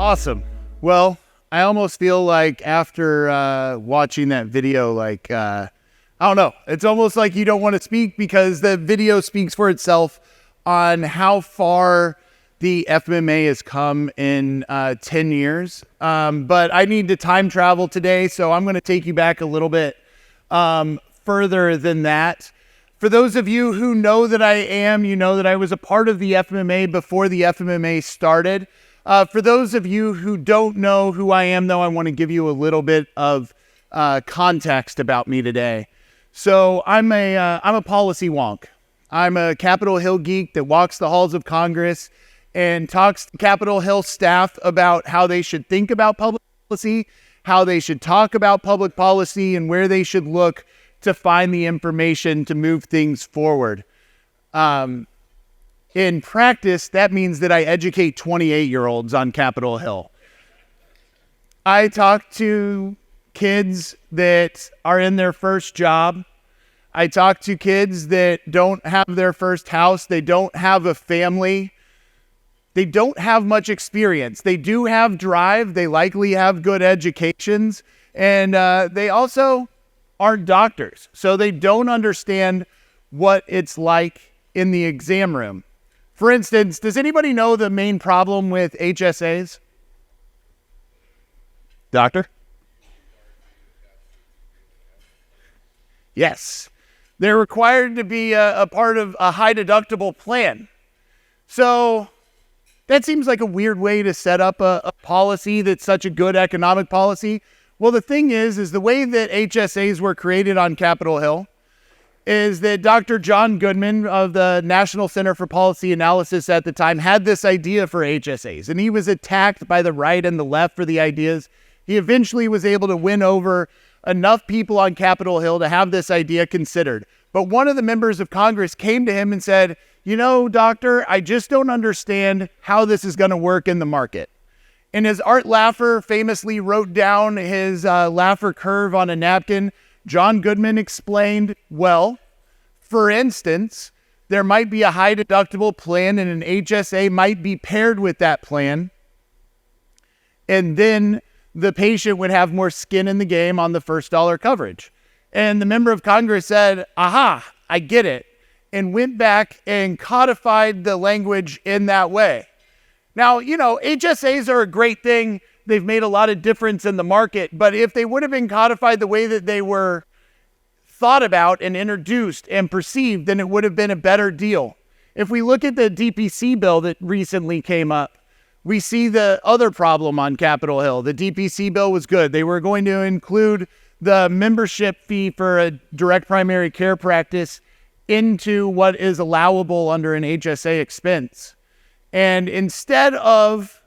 Awesome. Well, I almost feel like after watching that video, I don't know. It's almost like you don't want to speak because the video speaks for itself on how far the FMMA has come in 10 years. But I need to time travel today, so I'm going to take you back a little bit further than that. For those of you who know that I am, you know that I was a part of the FMMA before the FMMA started. For those of you who don't know who I am, though, I want to give you a little bit of context about me today. So I'm a policy wonk. I'm a Capitol Hill geek that walks the halls of Congress and talks to Capitol Hill staff about how they should think about public policy, how they should talk about public policy, and where they should look to find the information to move things forward. In practice, that means that I educate 28-year-olds on Capitol Hill. I talk to kids that are in their first job. I talk to kids that don't have their first house. They don't have a family. They don't have much experience. They do have drive. They likely have good educations. And they also aren't doctors. So they don't understand what it's like in the exam room. For instance, does anybody know the main problem with HSAs? Doctor? Yes. They're required to be a part of a high deductible plan. So that seems like a weird way to set up a policy that's such a good economic policy. Well, the thing is the way that HSAs were created on Capitol Hill is that Dr. John Goodman of the National Center for Policy Analysis at the time had this idea for HSAs, and he was attacked by the right and the left for the ideas. He eventually was able to win over enough people on Capitol Hill to have this idea considered. But one of the members of Congress came to him and said, "You know, doctor, I just don't understand how this is going to work in the market." And as Art Laffer famously wrote down his Laffer curve on a napkin, John Goodman explained, well, for instance, there might be a high deductible plan and an HSA might be paired with that plan. And then the patient would have more skin in the game on the first dollar coverage. And the member of Congress said, aha, I get it, and went back and codified the language in that way. Now, you know, HSAs are a great thing. They've made a lot of difference in the market, but if they would have been codified the way that they were thought about and introduced and perceived, then it would have been a better deal. If we look at the DPC bill that recently came up, we see the other problem on Capitol Hill. The DPC bill was good. They were going to include the membership fee for a direct primary care practice into what is allowable under an HSA expense. And instead of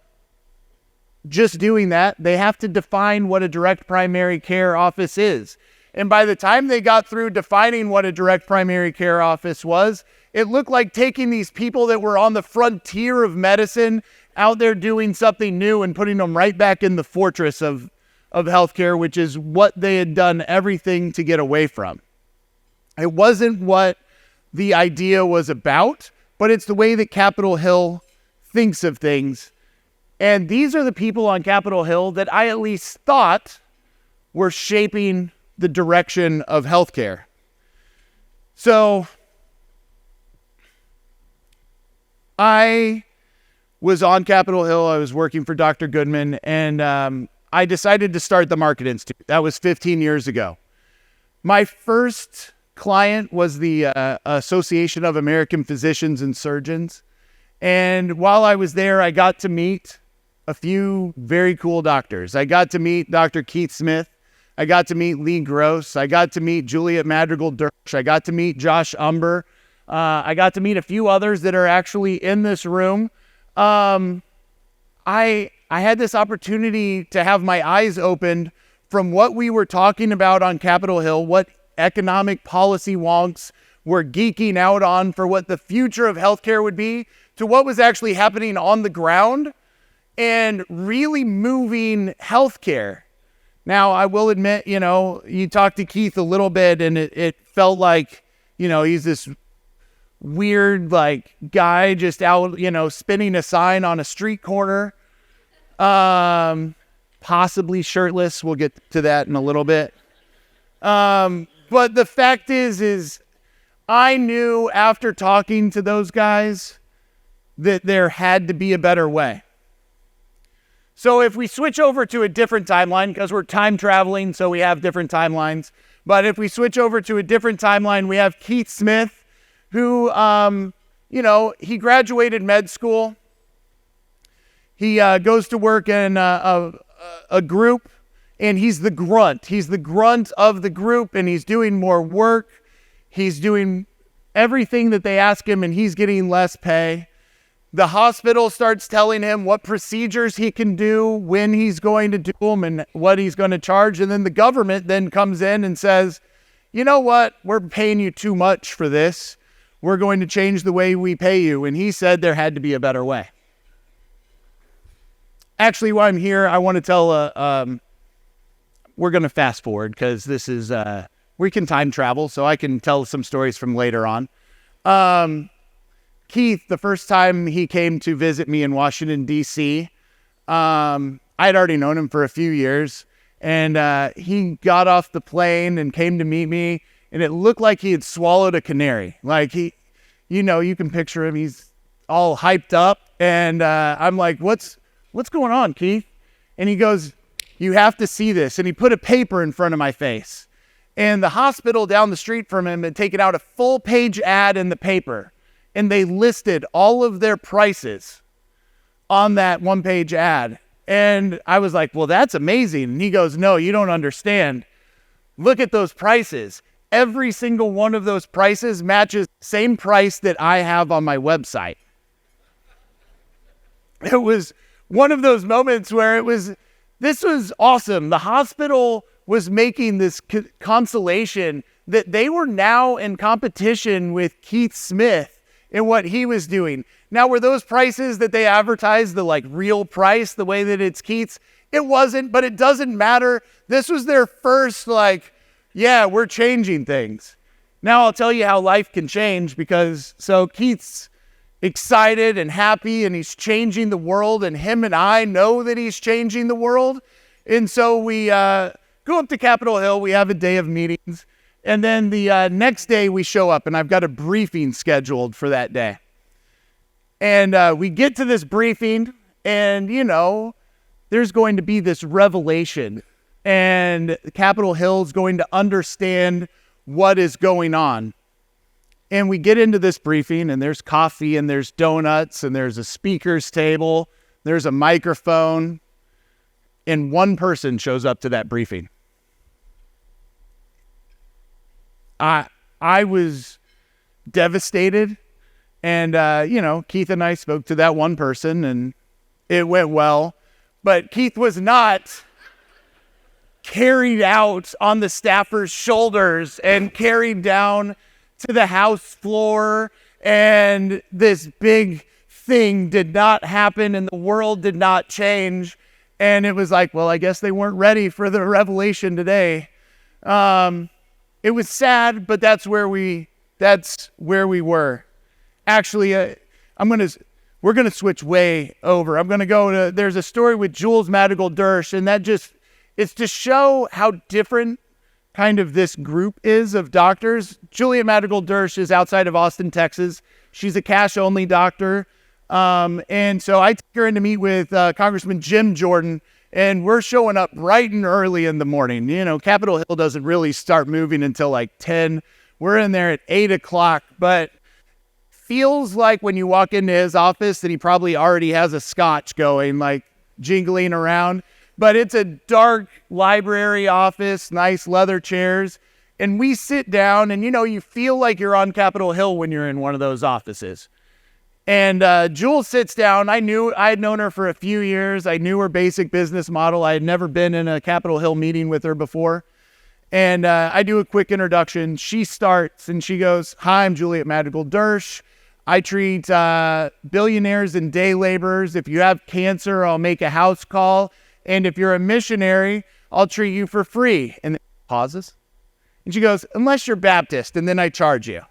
just doing that, they have to define what a direct primary care office is. And by the time they got through defining what a direct primary care office was, it looked like taking these people that were on the frontier of medicine out there doing something new and putting them right back in the fortress of healthcare, which is what they had done everything to get away from. It wasn't what the idea was about, but it's the way that Capitol Hill thinks of things. And these are the people on Capitol Hill that I at least thought were shaping the direction of healthcare. So I was on Capitol Hill. I was working for Dr. Goodman, and I decided to start the Market Institute. That was 15 years ago. My first client was the Association of American Physicians and Surgeons. And while I was there, I got to meet a few very cool doctors. I got to meet Dr. Keith Smith. I got to meet Lee Gross. I got to meet Juliet Madrigal-Dirsch. I got to meet Josh Umber. I got to meet a few others that are actually in this room. I had this opportunity to have my eyes opened from what we were talking about on Capitol Hill, what economic policy wonks were geeking out on for what the future of healthcare would be, to what was actually happening on the ground and really moving healthcare. Now, I will admit, you know, you talked to Keith a little bit and it felt like, you know, he's this weird, like, guy just out, you know, spinning a sign on a street corner. Possibly shirtless. We'll get to that in a little bit. But the fact is I knew after talking to those guys that there had to be a better way. So if we switch over to a different timeline, because we're time traveling, so we have different timelines. But if we switch over to a different timeline, we have Keith Smith, who, he graduated med school. He goes to work in a group, and he's the grunt. He's the grunt of the group, and he's doing more work. He's doing everything that they ask him, and he's getting less pay. The hospital starts telling him what procedures he can do, when he's going to do them, and what he's going to charge. And then the government then comes in and says, you know what? We're paying you too much for this. We're going to change the way we pay you. And he said there had to be a better way. Actually, while I'm here, I want to tell, we're going to fast forward because this is, we can time travel, so I can tell some stories from later on. Keith, the first time he came to visit me in Washington, D.C., I had already known him for a few years, and he got off the plane and came to meet me, and it looked like he had swallowed a canary. Like you can picture him, he's all hyped up, and I'm like, what's going on, Keith? And he goes, you have to see this. And he put a paper in front of my face. And the hospital down the street from him had taken out a full-page ad in the paper. And they listed all of their prices on that one-page ad. And I was like, well, that's amazing. And he goes, no, you don't understand. Look at those prices. Every single one of those prices matches the same price that I have on my website. It was one of those moments where this was awesome. The hospital was making this consolation that they were now in competition with Keith Smith and what he was doing. Now, were those prices that they advertised the real price, the way that it's Keith's? It wasn't, but it doesn't matter. This was their first we're changing things. Now I'll tell you how life can change so Keith's excited and happy and he's changing the world, and him and I know that he's changing the world. And so we go up to Capitol Hill. We have a day of meetings. And then the next day we show up, and I've got a briefing scheduled for that day. And we get to this briefing, and, there's going to be this revelation. And Capitol Hill is going to understand what is going on. And we get into this briefing, and there's coffee, and there's donuts, and there's a speaker's table, there's a microphone, and one person shows up to that briefing. I was devastated, and, Keith and I spoke to that one person, and it went well, but Keith was not carried out on the staffer's shoulders and carried down to the House floor, and this big thing did not happen, and the world did not change, and it was like, well, I guess they weren't ready for the revelation today. It was sad, but that's where we were. Actually, we're going to switch way over. I'm going to go to, there's a story with Jules Madrigal-Dersch, and it's to show how different kind of this group is of doctors. Juliet Madrigal-Dersch is outside of Austin, Texas. She's a cash-only doctor. And so I take her in to meet with Congressman Jim Jordan, and we're showing up bright and early in the morning. Capitol Hill doesn't really start moving until 10. We're in there at 8 o'clock, but feels like when you walk into his office that he probably already has a scotch going, jingling around. But it's a dark library office, nice leather chairs. And we sit down, and you feel like you're on Capitol Hill when you're in one of those offices. And Jules sits down. I had known her for a few years. I knew her basic business model. I had never been in a Capitol Hill meeting with her before. And I do a quick introduction. She starts, and she goes, "Hi, I'm Juliet Madrigal-Dersch. I treat billionaires and day laborers. If you have cancer, I'll make a house call. And if you're a missionary, I'll treat you for free." And then pauses. And she goes, "Unless you're Baptist, and then I charge you."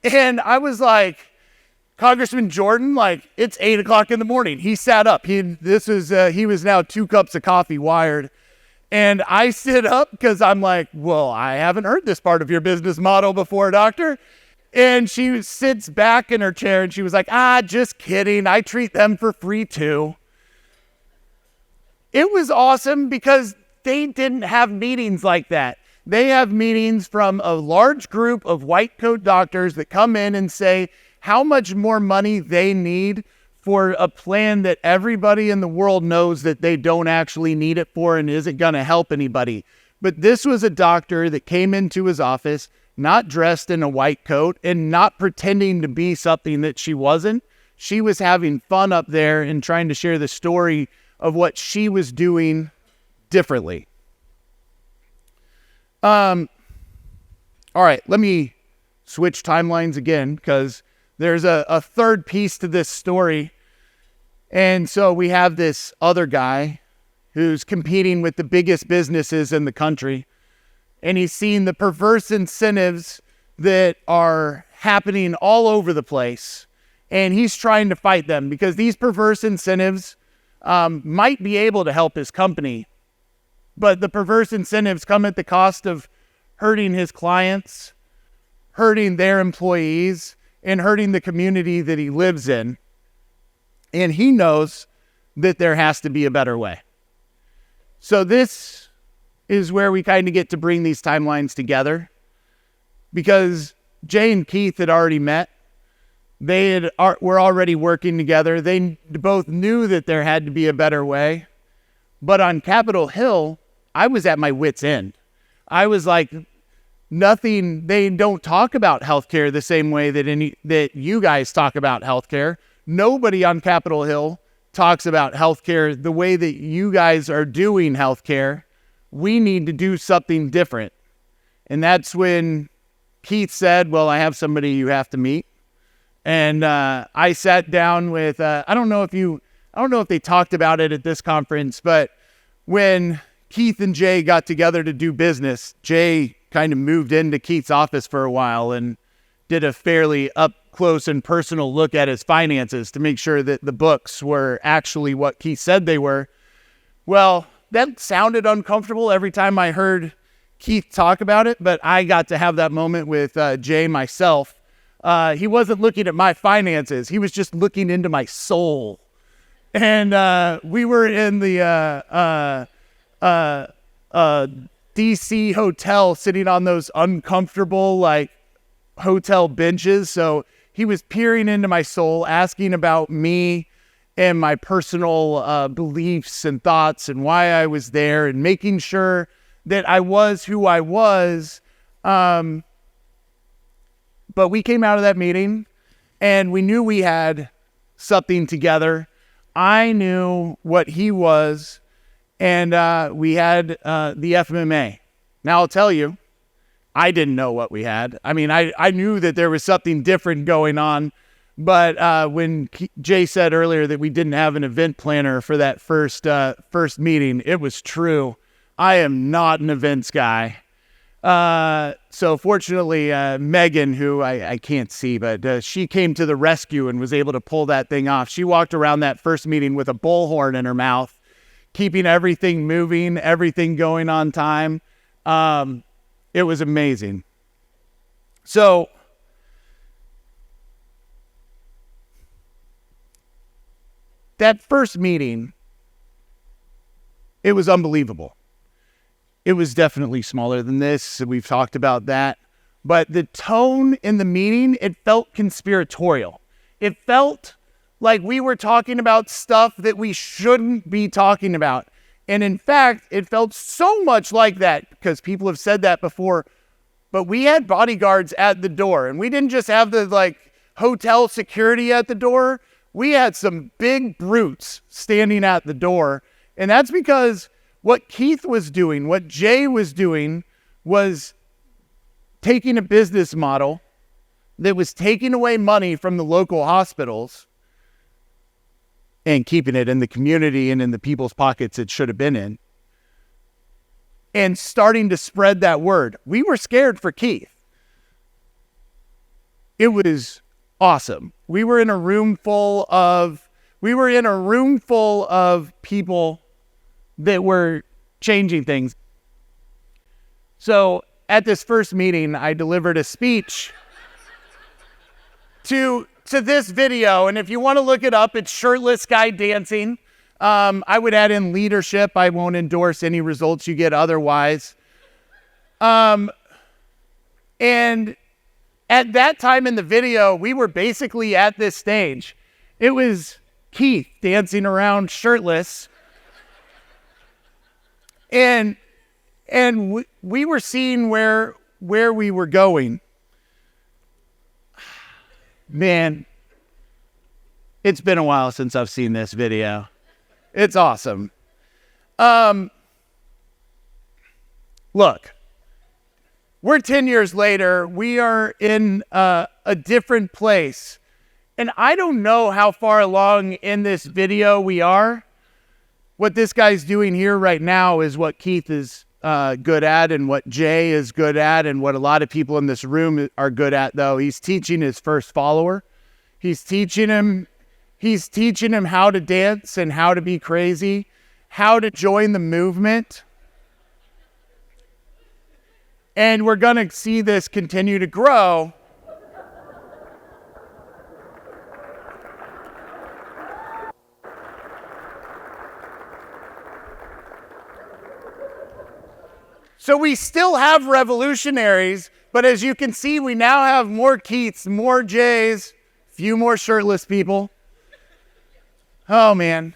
And I was like, Congressman Jordan, like, it's 8 o'clock in the morning. He sat up. He was now 2 cups of coffee wired. And I sit up because I'm like, well, I haven't heard this part of your business model before, doctor. And she sits back in her chair and she was like, just kidding. I treat them for free too. It was awesome because they didn't have meetings like that. They have meetings from a large group of white coat doctors that come in and say how much more money they need for a plan that everybody in the world knows that they don't actually need it for and isn't going to help anybody. But this was a doctor that came into his office, not dressed in a white coat and not pretending to be something that she wasn't. She was having fun up there and trying to share the story of what she was doing differently. All right, let me switch timelines again because there's a third piece to this story. And so we have this other guy who's competing with the biggest businesses in the country. And he's seen the perverse incentives that are happening all over the place. And he's trying to fight them because these perverse incentives might be able to help his company. But the perverse incentives come at the cost of hurting his clients, hurting their employees, and hurting the community that he lives in. And he knows that there has to be a better way. So this is where we kind of get to bring these timelines together. Because Jay and Keith had already met. Were already working together. They both knew that there had to be a better way. But on Capitol Hill, I was at my wit's end. I was like, they don't talk about healthcare the same way that you guys talk about healthcare. Nobody on Capitol Hill talks about healthcare the way that you guys are doing healthcare. We need to do something different. And that's when Keith said, well, I have somebody you have to meet. And I sat down with, I don't know if they talked about it at this conference, but when Keith and Jay got together to do business, Jay kind of moved into Keith's office for a while and did a fairly up close and personal look at his finances to make sure that the books were actually what Keith said they were. Well, that sounded uncomfortable every time I heard Keith talk about it, but I got to have that moment with Jay myself. He wasn't looking at my finances. He was just looking into my soul. And we were in the DC hotel sitting on those uncomfortable, like, hotel benches. So he was peering into my soul, asking about me and my personal beliefs and thoughts and why I was there and making sure that I was who I was. But we came out of that meeting and we knew we had something together. I knew what he was, and we had the FMMA. Now I'll tell you, I didn't know what we had. I mean, I knew that there was something different going on, but when Jay said earlier that we didn't have an event planner for that first meeting, it was true. I am not an events guy. So fortunately, Megan, who I can't see, but she came to the rescue and was able to pull that thing off. She walked around that first meeting with a bullhorn in her mouth, keeping everything moving, everything going on time. It was amazing. So that first meeting, it was unbelievable. It was definitely smaller than this. We've talked about that. But the tone in the meeting, it felt conspiratorial. It felt like we were talking about stuff that we shouldn't be talking about. And in fact, it felt so much like that because people have said that before. But we had bodyguards at the door, and we didn't just have the hotel security at the door. We had some big brutes standing at the door. And that's because what Keith was doing, what Jay was doing, was taking a business model that was taking away money from the local hospitals and keeping it in the community and in the people's pockets it should have been in, and starting to spread that word. We were scared for Keith. It was awesome. We were in a room full of people that were changing things. So at this first meeting, I delivered a speech to this video. And if you want to look it up, it's shirtless guy dancing. I would add in leadership. I won't endorse any results you get otherwise. And at that time in the video, we were basically at this stage. It was Keith dancing around shirtless. And we were seeing where we were going. Man, it's been a while since I've seen this video. It's awesome. Look, we're 10 years later. We are in a different place. And I don't know how far along in this video we are. What this guy's doing here right now is what Keith is good at, and what Jay is good at, and what a lot of people in this room are good at, though. He's teaching his first follower. He's teaching him how to dance and how to be crazy, how to join the movement. And we're going to see this continue to grow. So we still have revolutionaries, but as you can see, we now have more Keiths, more Jays, few more shirtless people. Oh man,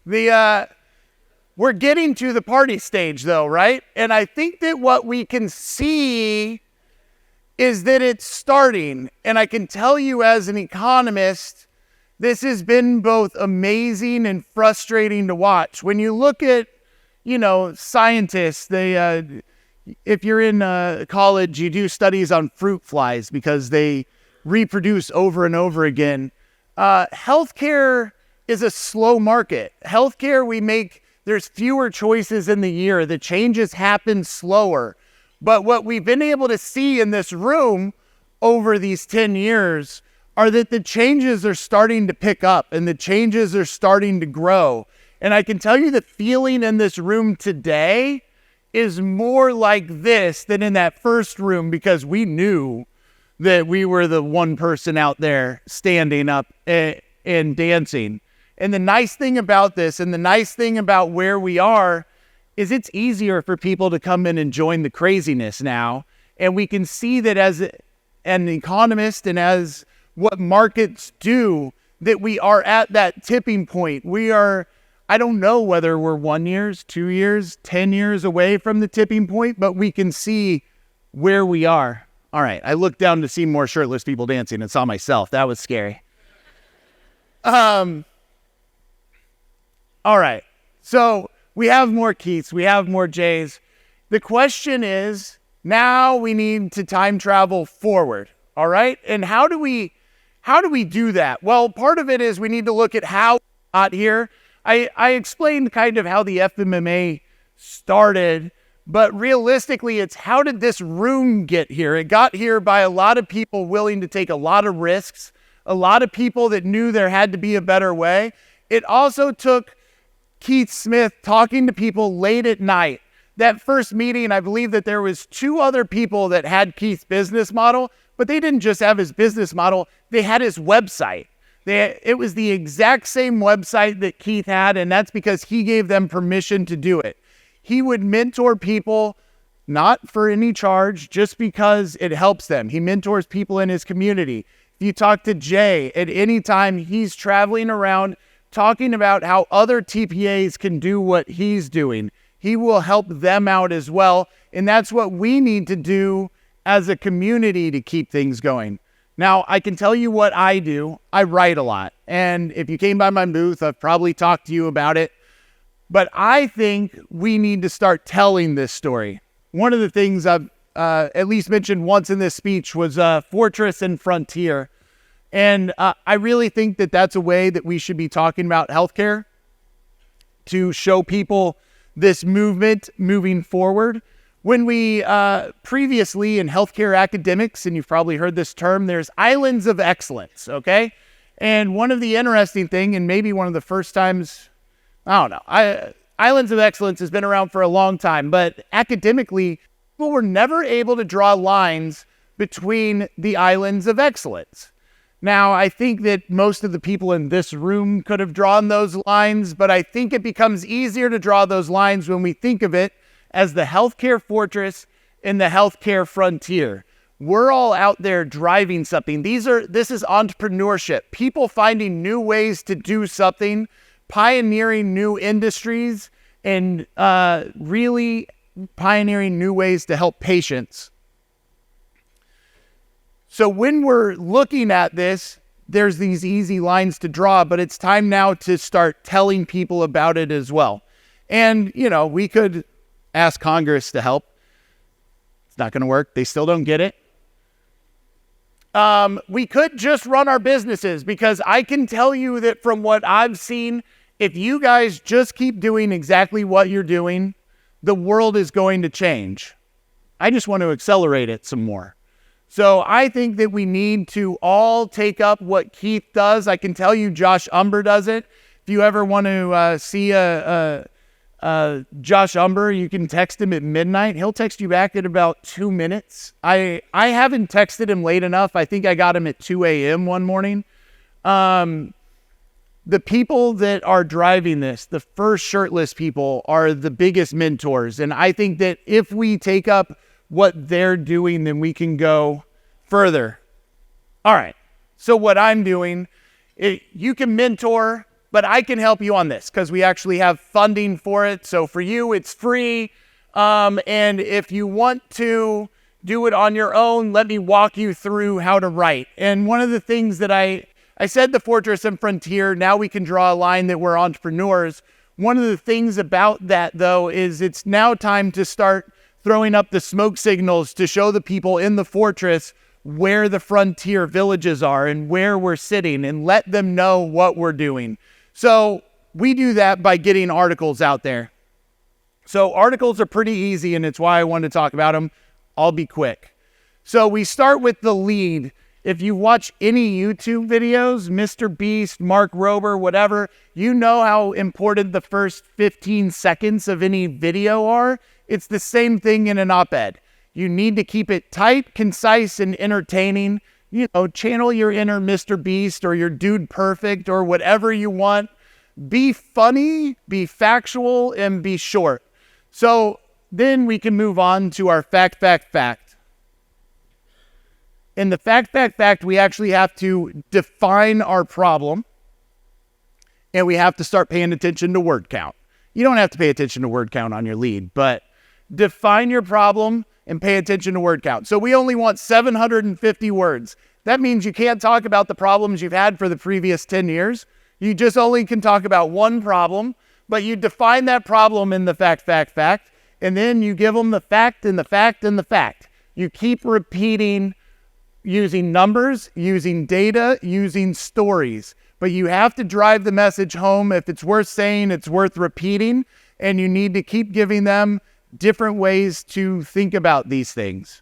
we're getting to the party stage though, right? And I think that what we can see is that it's starting. And I can tell you as an economist, this has been both amazing and frustrating to watch. When you look at, scientists, if you're in college, you do studies on fruit flies because they reproduce over and over again. Healthcare is a slow market. Healthcare, there's fewer choices in the year. The changes happen slower. But what we've been able to see in this room over these 10 years are that the changes are starting to pick up and the changes are starting to grow. And I can tell you the feeling in this room today is more like this than in that first room, because we knew that we were the one person out there standing up and dancing. And the nice thing about this, and the nice thing about where we are, is it's easier for people to come in and join the craziness now. And we can see that as an economist and as what markets do, that we are at that tipping point. We are, I don't know whether we're 1 year, 2 years, 10 years away from the tipping point, but we can see where we are. All right, I looked down to see more shirtless people dancing and saw myself. That was scary. All right, so we have more Keiths, we have more Jays. The question is, now we need to time travel forward, all right? And how do we do that? Well, part of it is we need to look at how we got here. I explained kind of how the FMMA started, but realistically, it's how did this room get here? It got here by a lot of people willing to take a lot of risks, a lot of people that knew there had to be a better way. It also took Keith Smith talking to people late at night. That first meeting, I believe that there was 2 other people that had Keith's business model, but they didn't just have his business model, they had his website. It was the exact same website that Keith had, and that's because he gave them permission to do it. He would mentor people, not for any charge, just because it helps them. He mentors people in his community. If you talk to Jay, at any time, he's traveling around talking about how other TPAs can do what he's doing. He will help them out as well, and that's what we need to do as a community to keep things going. Now, I can tell you what I do. I write a lot. And if you came by my booth, I've probably talked to you about it. But I think we need to start telling this story. One of the things I've at least mentioned once in this speech was Fortress and Frontier. And I really think that that's a way that we should be talking about healthcare, to show people this movement moving forward. When we previously in healthcare academics, and you've probably heard this term, there's islands of excellence, okay? And one of the interesting thing, and maybe one of the first times, I don't know, islands of excellence has been around for a long time, but academically, people were never able to draw lines between the islands of excellence. Now, I think that most of the people in this room could have drawn those lines, but I think it becomes easier to draw those lines when we think of it as the healthcare fortress and the healthcare frontier. We're all out there driving something. This is entrepreneurship. People finding new ways to do something, pioneering new industries, and really pioneering new ways to help patients. So when we're looking at this, there's these easy lines to draw, but it's time now to start telling people about it as well. And, we could ask Congress to help. It's not going to work. They still don't get it. We could just run our businesses, because I can tell you that from what I've seen, if you guys just keep doing exactly what you're doing, the world is going to change. I just want to accelerate it some more. So I think that we need to all take up what Keith does. I can tell you Josh Umber does it. If you ever want to see Josh Umber, you can text him at midnight. He'll text you back in about 2 minutes. I haven't texted him late enough. I think I got him at 2 a.m. one morning. The people that are driving this, the first shirtless people, are the biggest mentors. And I think that if we take up what they're doing, then we can go further. All right. So what I'm doing, you can mentor, but I can help you on this because we actually have funding for it. So for you, it's free. And if you want to do it on your own, let me walk you through how to write. And one of the things that I said the fortress and frontier, now we can draw a line that we're entrepreneurs. One of the things about that, though, is it's now time to start throwing up the smoke signals to show the people in the fortress where the frontier villages are and where we're sitting, and let them know what we're doing. So we do that by getting articles out there. So articles are pretty easy, and it's why I wanted to talk about them. I'll be quick. So we start with the lead. If you watch any YouTube videos, Mr. Beast, Mark Rober, whatever, you know how important the first 15 seconds of any video are. It's the same thing in an op-ed. You need to keep it tight, concise, and entertaining. Channel your inner Mr. Beast or your Dude Perfect or whatever you want. Be funny, be factual, and be short. So then we can move on to our fact. In the fact, we actually have to define our problem, and we have to start paying attention to word count. You don't have to pay attention to word count on your lead, but define your problem and pay attention to word count. So we only want 750 words. That means you can't talk about the problems you've had for the previous 10 years. You just only can talk about one problem, but you define that problem in the fact, and then you give them the fact and the fact and the fact. You keep repeating using numbers, using data, using stories. But you have to drive the message home. If it's worth saying, it's worth repeating, and you need to keep giving them different ways to think about these things.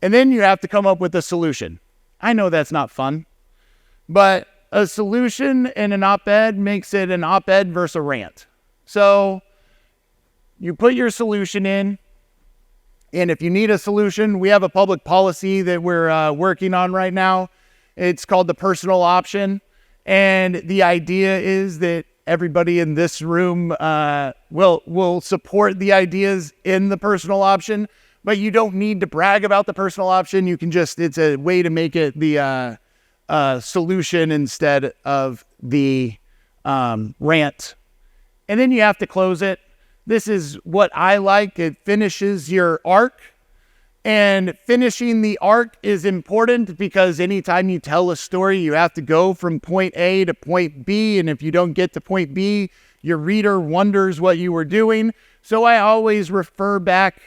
And then you have to come up with a solution. I know that's not fun, but a solution in an op-ed makes it an op-ed versus a rant. So you put your solution in, and if you need a solution, we have a public policy that we're working on right now. It's called the personal option. And the idea is that everybody in this room will support the ideas in the personal option, but you don't need to brag about the personal option. You can it's a way to make it the solution instead of the rant. And then you have to close it. This is what I like. It finishes your arc. And finishing the arc is important because anytime you tell a story, you have to go from point A to point B. And if you don't get to point B, your reader wonders what you were doing. So I always refer back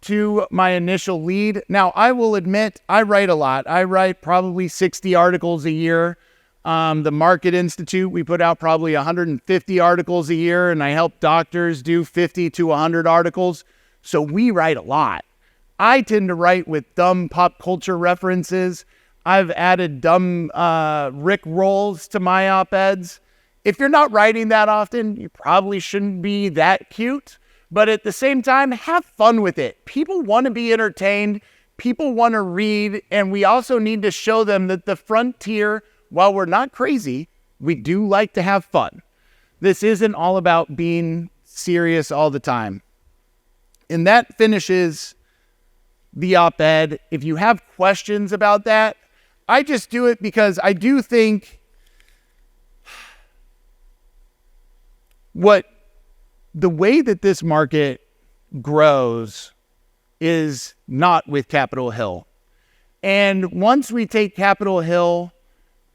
to my initial lead. Now, I will admit, I write a lot. I write probably 60 articles a year. The Market Institute, we put out probably 150 articles a year, and I help doctors do 50 to 100 articles. So we write a lot. I tend to write with dumb pop culture references. I've added dumb Rick rolls to my op-eds. If you're not writing that often, you probably shouldn't be that cute. But at the same time, have fun with it. People want to be entertained. People want to read. And we also need to show them that the frontier, while we're not crazy, we do like to have fun. This isn't all about being serious all the time. And that finishes the op-ed. If you have questions about that, I just do it because I do think the way that this market grows is not with Capitol Hill. And once we take Capitol Hill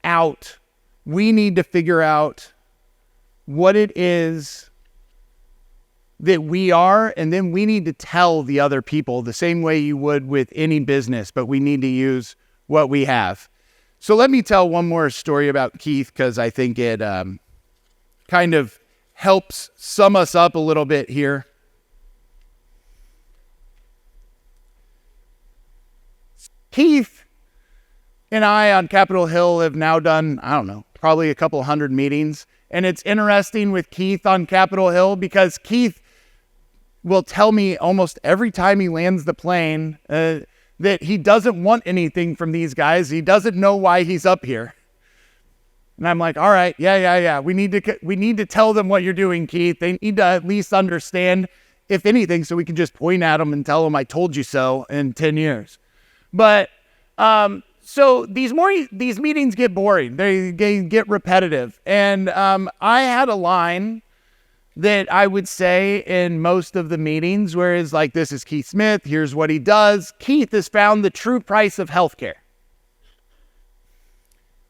out, we need to figure out what it is that we are, and then we need to tell the other people the same way you would with any business, but we need to use what we have. So let me tell one more story about Keith, because I think it kind of helps sum us up a little bit here. Keith and I on Capitol Hill have now done, I don't know, probably a couple hundred meetings. And it's interesting with Keith on Capitol Hill because Keith will tell me almost every time he lands the plane that he doesn't want anything from these guys. He doesn't know why he's up here. And I'm like, all right, yeah. We need to tell them what you're doing, Keith. They need to at least understand, if anything, so we can just point at them and tell them I told you so in 10 years. But so these meetings get boring. They get repetitive. And I had a line that I would say in most of the meetings where it's like, this is Keith Smith. Here's what he does. Keith has found the true price of healthcare.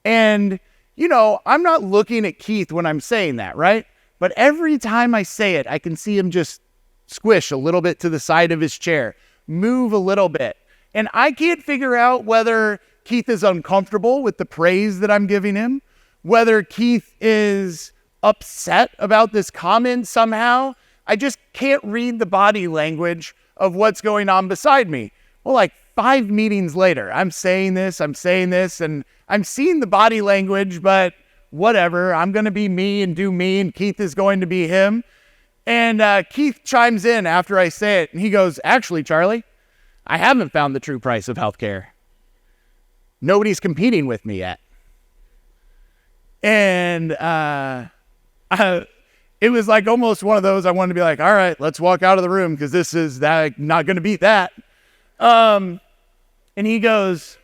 And, you know, I'm not looking at Keith when I'm saying that, right? But every time I say it, I can see him just squish a little bit to the side of his chair, move a little bit. And I can't figure out whether Keith is uncomfortable with the praise that I'm giving him, whether Keith is upset about this comment somehow. I just can't read the body language of what's going on beside me. Well, like 5 meetings later, I'm saying this, and I'm seeing the body language, but whatever. I'm going to be me and do me, and Keith is going to be him. And Keith chimes in after I say it, and he goes, actually, Charlie, I haven't found the true price of healthcare. Nobody's competing with me yet. And it was like almost one of those I wanted to be like, all right, let's walk out of the room because this is not going to beat that. And he goes,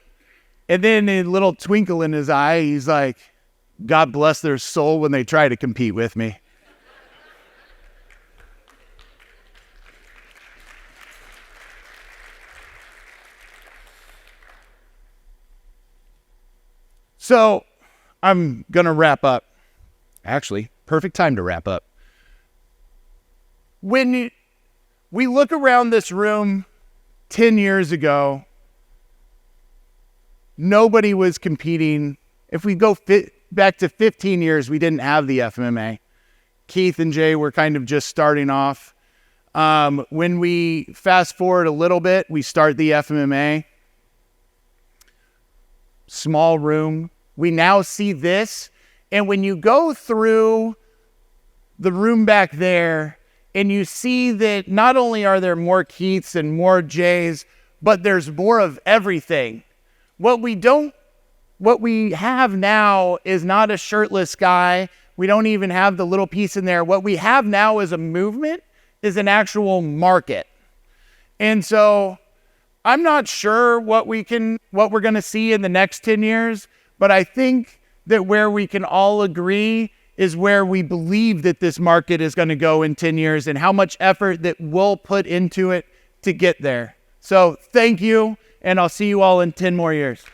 and then a little twinkle in his eye, he's like, God bless their soul when they try to compete with me. So I'm going to wrap up. Actually, perfect time to wrap up. When we look around this room 10 years ago, nobody was competing. If we go back to 15 years, we didn't have the FMMA. Keith and Jay were kind of just starting off. When we fast forward a little bit, we start the FMMA. Small room. We now see this. And when you go through the room back there and you see that not only are there more Keiths and more Jays, but there's more of everything. What we have now is not a shirtless guy. We don't even have the little piece in there. What we have now is a movement, is an actual market. And so I'm not sure what we're going to see in the next 10 years, but I think that where we can all agree is where we believe that this market is going to go in 10 years and how much effort that we'll put into it to get there. So thank you, and I'll see you all in 10 more years.